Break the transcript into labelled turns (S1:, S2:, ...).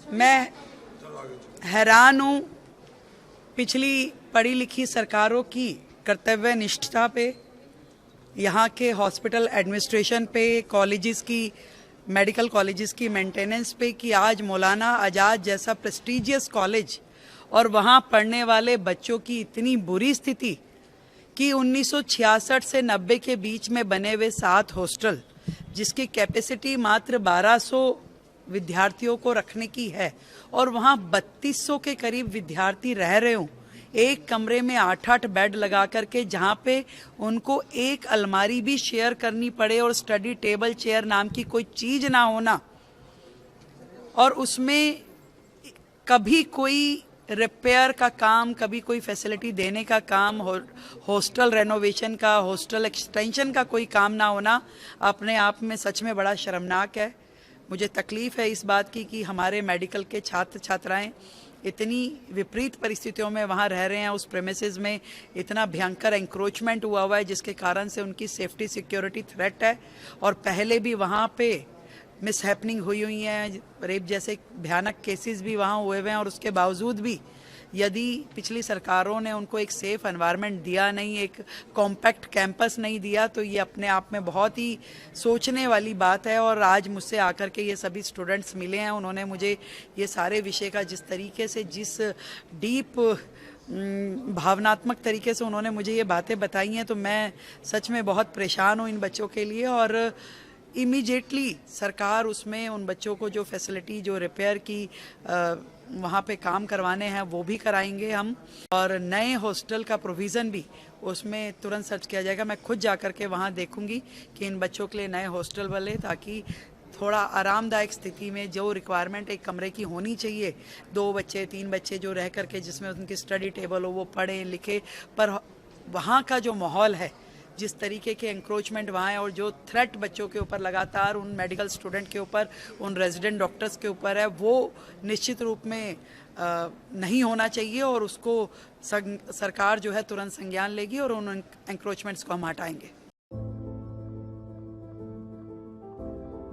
S1: मैं हैरान हूँ पिछली पढ़ी लिखी सरकारों की कर्तव्य निष्ठा पे, यहाँ के हॉस्पिटल एडमिनिस्ट्रेशन पे, कॉलेजेस की, मेडिकल कॉलेजेस की मेंटेनेंस पे कि आज मौलाना आज़ाद जैसा प्रेस्टीजियस कॉलेज और वहाँ पढ़ने वाले बच्चों की इतनी बुरी स्थिति कि 1966 से 90 के बीच में बने हुए 7 हॉस्टल जिसकी कैपेसिटी मात्र 1200 विद्यार्थियों को रखने की है और वहाँ 3200 के करीब विद्यार्थी रह रहे हों, एक कमरे में 8-8 बेड लगा करके, जहाँ पे उनको एक अलमारी भी शेयर करनी पड़े और स्टडी टेबल चेयर नाम की कोई चीज़ ना होना, और उसमें कभी कोई रिपेयर का काम, कभी कोई फैसिलिटी देने का काम, हॉस्टल रेनोवेशन का, हॉस्टल एक्सटेंशन का कोई काम ना होना अपने आप में सच में बड़ा शर्मनाक है। मुझे तकलीफ़ है इस बात की कि हमारे मेडिकल के छात्र छात्राएं इतनी विपरीत परिस्थितियों में वहाँ रह रहे हैं। उस प्रेमिसेस में इतना भयंकर एंक्रोचमेंट हुआ है जिसके कारण से उनकी सेफ्टी सिक्योरिटी थ्रेट है, और पहले भी वहाँ पे मिसहैपनिंग हुई हैं, रेप जैसे भयानक केसेस भी वहाँ हुए हैं, और उसके बावजूद भी यदि पिछली सरकारों ने उनको एक सेफ़ एनवायरनमेंट दिया नहीं, एक कॉम्पैक्ट कैंपस नहीं दिया, तो ये अपने आप में बहुत ही सोचने वाली बात है। और आज मुझसे आकर के ये सभी स्टूडेंट्स मिले हैं, उन्होंने मुझे ये सारे विषय का जिस तरीके से, जिस डीप भावनात्मक तरीके से उन्होंने मुझे ये बातें बताई हैं, तो मैं सच में बहुत परेशान हूँ इन बच्चों के लिए। और इमीडिएटली सरकार उसमें उन बच्चों को जो फैसिलिटी, जो रिपेयर की वहाँ पे काम करवाने हैं वो भी कराएंगे हम, और नए हॉस्टल का प्रोविज़न भी उसमें तुरंत सर्च किया जाएगा। मैं खुद जा कर के वहाँ देखूंगी कि इन बच्चों के लिए नए हॉस्टल बने, ताकि थोड़ा आरामदायक स्थिति में जो रिक्वायरमेंट एक कमरे की होनी चाहिए, 2 बच्चे 3 बच्चे जो रह करके जिसमें उनकी स्टडी टेबल हो, वो पढ़ें लिखें, पर वहाँ का जो माहौल है, जिस तरीके के एंक्रोचमेंट वहाँ है और जो थ्रेट बच्चों के ऊपर लगातार उन मेडिकल स्टूडेंट के ऊपर, उन रेजिडेंट डॉक्टर्स के ऊपर है, वो निश्चित रूप में नहीं होना चाहिए, और उसको सरकार जो है तुरंत संज्ञान लेगी और उन एंक्रोचमेंट्स को हम हटाएंगे।